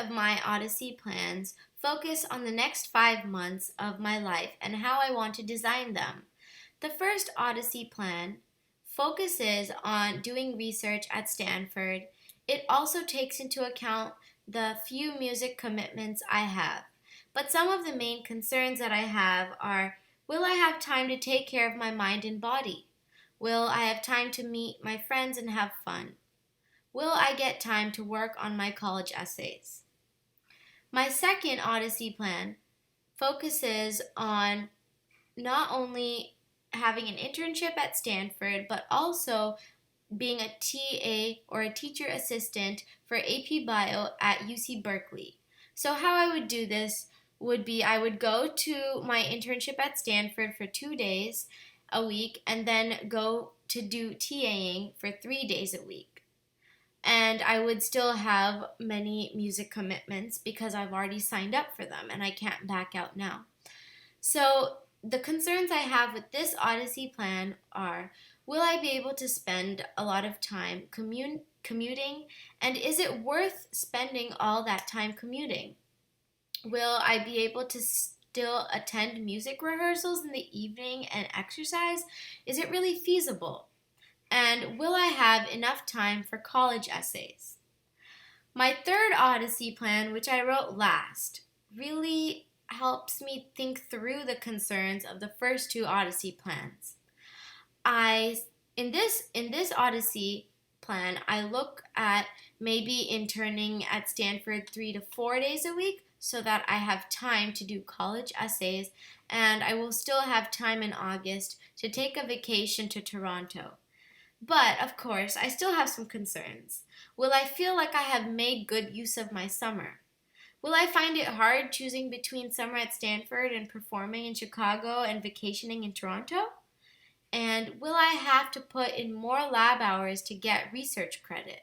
of my Odyssey plans focus on the next 5 months of my life and how I want to design them. The first Odyssey plan focuses on doing research at Stanford. It also takes into account the few music commitments I have. But some of the main concerns that I have are: will I have time to take care of my mind and body? Will I have time to meet my friends and have fun? Will I get time to work on my college essays? My second Odyssey plan focuses on not only having an internship at Stanford, but also being a TA or a teacher assistant for AP Bio at UC Berkeley. So how I would do this would be I would go to my internship at Stanford for 2 days a week and then go to do TAing for 3 days a week. And I would still have many music commitments because I've already signed up for them and I can't back out now. So the concerns I have with this Odyssey plan are: will I be able to spend a lot of time commuting? And is it worth spending all that time commuting? Will I be able to still attend music rehearsals in the evening and exercise? Is it really feasible? And will I have enough time for college essays? My third Odyssey plan, which I wrote last, really helps me think through the concerns of the first two Odyssey plans. In this Odyssey plan, I look at maybe interning at Stanford 3 to 4 days a week so that I have time to do college essays, and I will still have time in August to take a vacation to Toronto. But, of course, I still have some concerns. Will I feel like I have made good use of my summer? Will I find it hard choosing between summer at Stanford and performing in Chicago and vacationing in Toronto? And will I have to put in more lab hours to get research credit?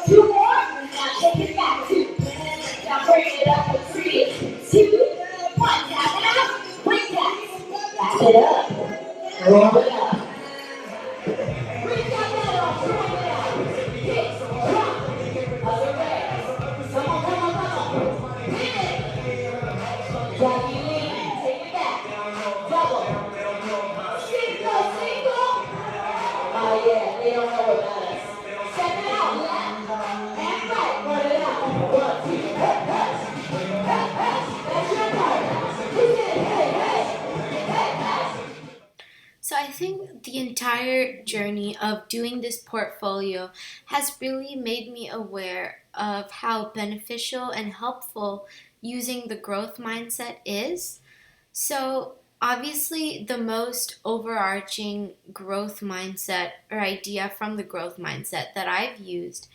Two more. Now take it back. Two. Now bring it up for 3, 2, 1. Tap it out. Bring that. Back it up. Roll it up. Bring that up. Roll it up. Hit. Drop. Other way. Come on, come on, come on. Hit it. Drop you in. Take it back. Double. Single, single. Oh yeah, they don't know about us. Step it out, left and right. Run it out. 1, 2, hey, hey. Hey, hey. That's your part. Who's it? Hey, hey. Hey, hey. So I think the entire journey of doing this portfolio has really made me aware of how beneficial and helpful using the growth mindset is. So, obviously, the most overarching growth mindset or idea from the growth mindset that I've used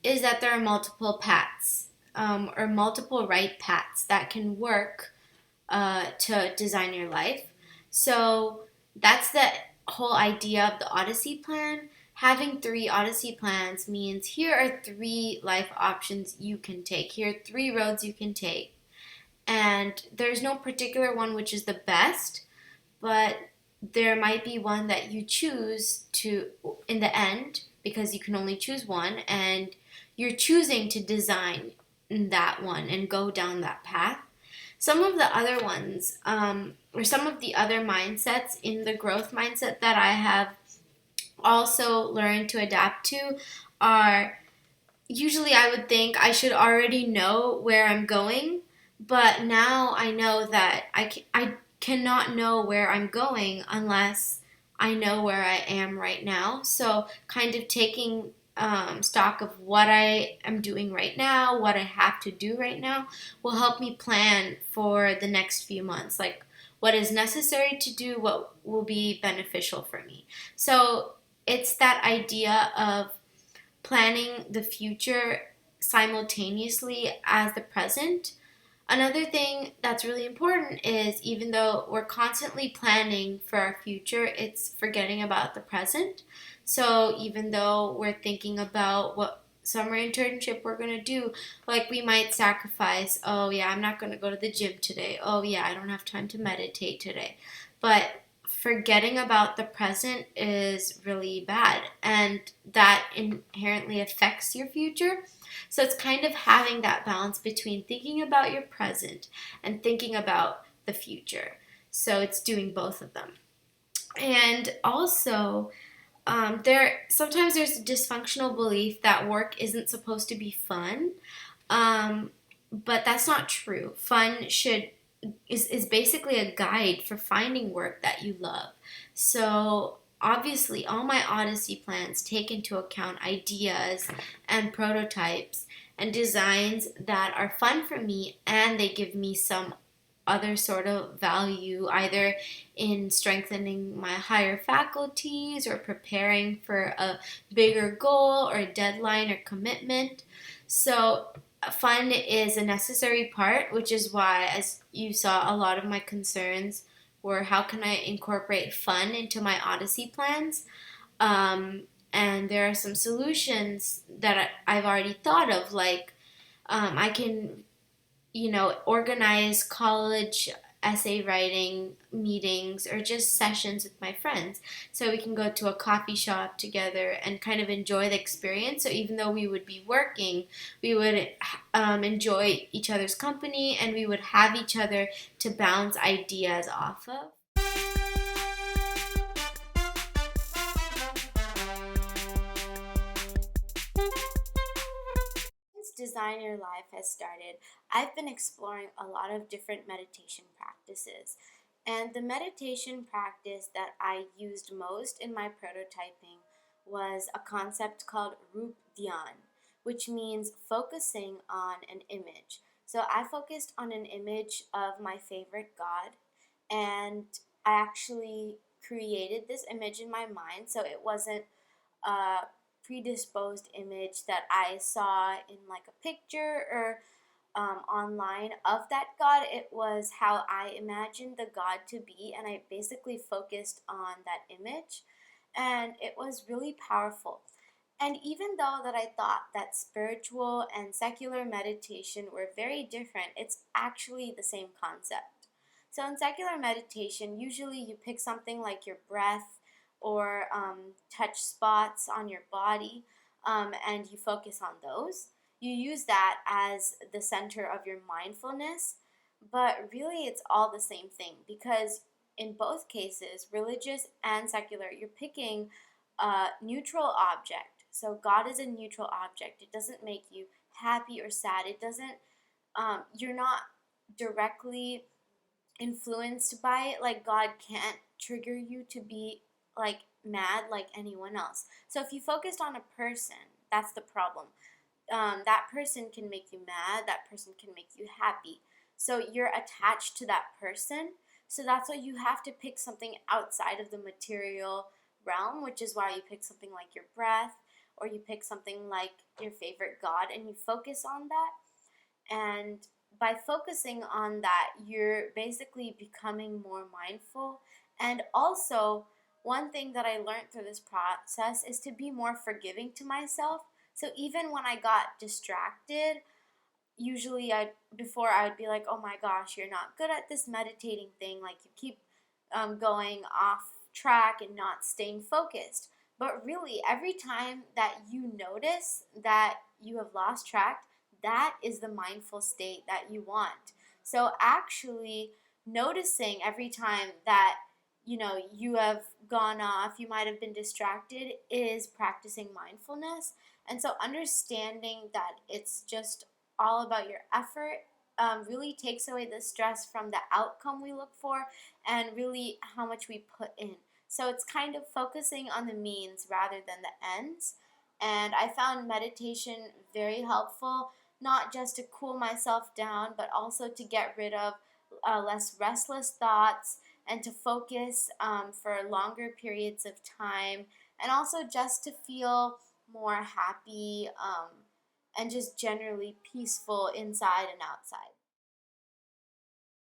is that there are multiple paths, or multiple right paths that can work to design your life. So that's the whole idea of the Odyssey plan. Having three Odyssey plans means here are three life options you can take. Here are three roads you can take. And there's no particular one which is the best, but there might be one that you choose to in the end because you can only choose one, and you're choosing to design that one and go down that path. Some of the other ones, or some of the other mindsets in the growth mindset that I have also learned to adapt to are usually I would think I should already know where I'm going, but now I know that I cannot know where I'm going unless I know where I am right now. So, kind of taking stock of what I am doing right now, what I have to do right now, will help me plan for the next few months. Like, what is necessary to do, what will be beneficial for me. So, it's that idea of planning the future simultaneously as the present. Another thing that's really important is even though we're constantly planning for our future, it's forgetting about the present. So even though we're thinking about what summer internship we're going to do, like we might sacrifice, oh yeah, I'm not going to go to the gym today. Oh yeah, I don't have time to meditate today. But forgetting about the present is really bad, and that inherently affects your future. So it's kind of having that balance between thinking about your present and thinking about the future. So it's doing both of them. And also, there sometimes there's a dysfunctional belief that work isn't supposed to be fun, but that's not true. Fun should is basically a guide for finding work that you love. So obviously all my Odyssey plans take into account ideas and prototypes and designs that are fun for me, and they give me some other sort of value either in strengthening my higher faculties or preparing for a bigger goal or deadline or commitment. So fun is a necessary part, which is why, as you saw, a lot of my concerns were how can I incorporate fun into my Odyssey plans. And there are some solutions that I've already thought of, like I can, organize college essay writing meetings or just sessions with my friends. So we can go to a coffee shop together and kind of enjoy the experience. So even though we would be working, we would enjoy each other's company, and we would have each other to bounce ideas off of. Since Design Your Life has started, I've been exploring a lot of different meditation practices. And the meditation practice that I used most in my prototyping was a concept called Rup Dhyan, which means focusing on an image. So I focused on an image of my favorite god, and I actually created this image in my mind. So it wasn't a predisposed image that I saw in like a picture or online of that god. It was how I imagined the god to be, and I basically focused on that image, and it was really powerful. And even though that I thought that spiritual and secular meditation were very different, it's actually the same concept. So in secular meditation, usually you pick something like your breath or touch spots on your body, and you focus on those. You use that as the center of your mindfulness, but really it's all the same thing because in both cases, religious and secular, you're picking a neutral object. So God is a neutral object. It doesn't make you happy or sad. It doesn't, you're not directly influenced by it. Like, God can't trigger you to be like mad like anyone else. So if you focused on a person, that's the problem. That person can make you mad, that person can make you happy. So you're attached to that person. So that's why you have to pick something outside of the material realm, which is why you pick something like your breath, or you pick something like your favorite god, and you focus on that. And by focusing on that, you're basically becoming more mindful. And also, one thing that I learned through this process is to be more forgiving to myself. So even when I got distracted, usually I would be like, oh my gosh, you're not good at this meditating thing. Like, you keep going off track and not staying focused. But really, every time that you notice that you have lost track, that is the mindful state that you want. So actually noticing every time that you have gone off, you might have been distracted, is practicing mindfulness. And so understanding that it's just all about your effort really takes away the stress from the outcome we look for, and really how much we put in. So it's kind of focusing on the means rather than the ends. And I found meditation very helpful, not just to cool myself down, but also to get rid of less restless thoughts, and to focus for longer periods of time, and also just to feel more happy, and just generally peaceful inside and outside.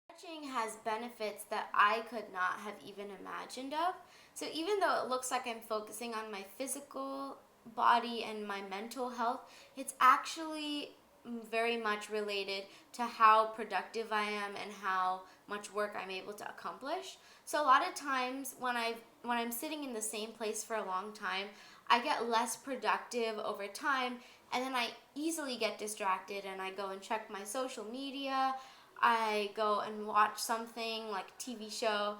Stretching has benefits that I could not have even imagined of. So even though it looks like I'm focusing on my physical body and my mental health, it's actually very much related to how productive I am and how much work I'm able to accomplish. So a lot of times when I'm sitting in the same place for a long time, I get less productive over time, and then I easily get distracted and I go and check my social media. I go and watch something like a TV show,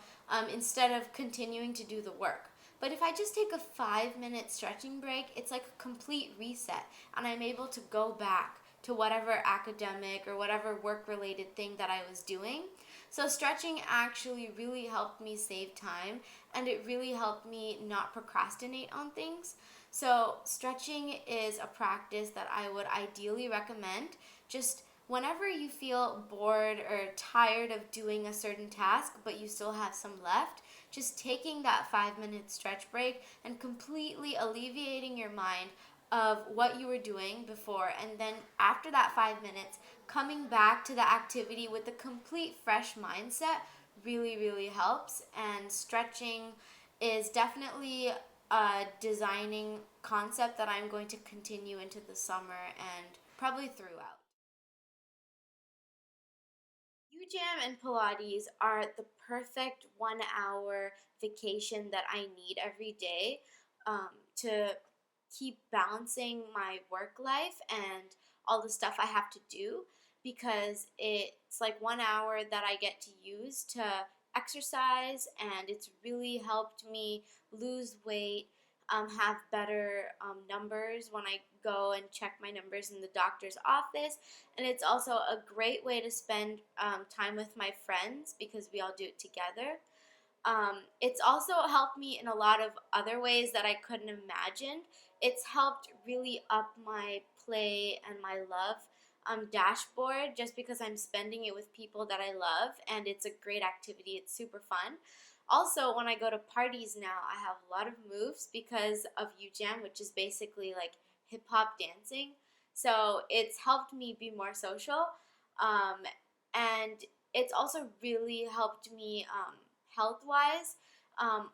instead of continuing to do the work. But if I just take a 5 minute stretching break, it's like a complete reset, and I'm able to go back to whatever academic or whatever work related thing that I was doing. So, stretching actually really helped me save time, and it really helped me not procrastinate on things. So, stretching is a practice that I would ideally recommend. Just whenever you feel bored or tired of doing a certain task, but you still have some left, just taking that 5 minute stretch break and completely alleviating your mind of what you were doing before, and then after that 5 minutes, coming back to the activity with a complete fresh mindset really, really helps. And stretching is definitely a designing concept that I'm going to continue into the summer and probably throughout. UJam and Pilates are the perfect 1 hour vacation that I need every day, to keep balancing my work life and all the stuff I have to do, because it's like 1 hour that I get to use to exercise, and it's really helped me lose weight, have better numbers when I go and check my numbers in the doctor's office. And it's also a great way to spend time with my friends because we all do it together. It's also helped me in a lot of other ways that I couldn't imagine. It's helped really up my play and my love dashboard, just because I'm spending it with people that I love, and it's a great activity. It's super fun. Also, when I go to parties now, I have a lot of moves because of UJam, which is basically like hip hop dancing. So it's helped me be more social, um, and it's also really helped me health wise.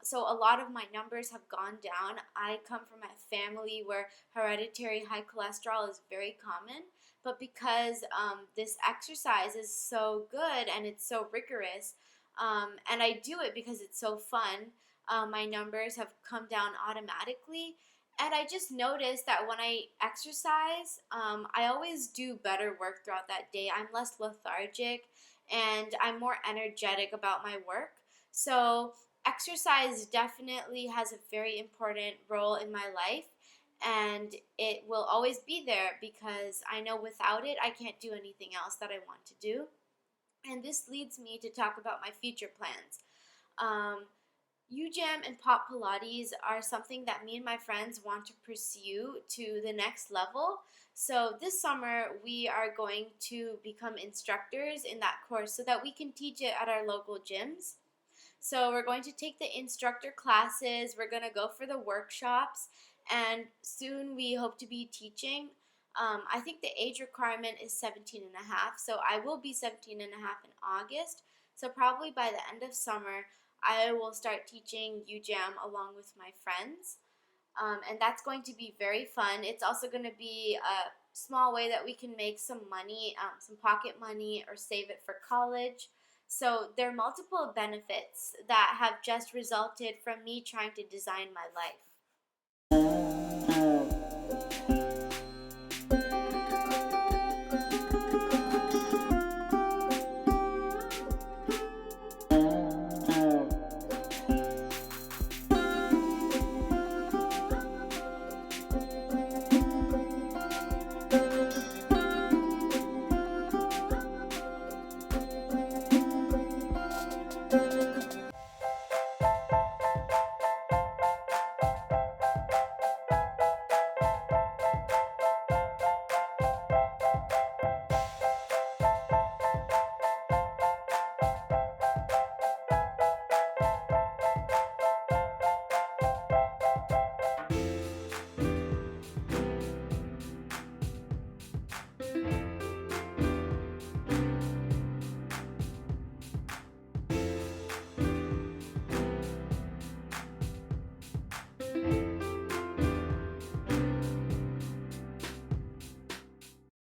So a lot of my numbers have gone down. I come from a family where hereditary high cholesterol is very common, but because this exercise is so good and it's so rigorous, and I do it because it's so fun, my numbers have come down automatically. And I just noticed that when I exercise, I always do better work throughout that day. I'm less lethargic and I'm more energetic about my work. So, exercise definitely has a very important role in my life, and it will always be there because I know without it, I can't do anything else that I want to do. And this leads me to talk about my future plans. Um, UJAM and Pop Pilates are something that me and my friends want to pursue to the next level. So this summer we are going to become instructors in that course so that we can teach it at our local gyms. So we're going to take the instructor classes, we're going to go for the workshops, and soon we hope to be teaching. I think the age requirement is 17 and a half, so I will be 17 and a half in August. So probably by the end of summer, I will start teaching UJAM along with my friends. And that's going to be very fun. It's also going to be a small way that we can make some money, some pocket money, or save it for college. So there are multiple benefits that have just resulted from me trying to design my life.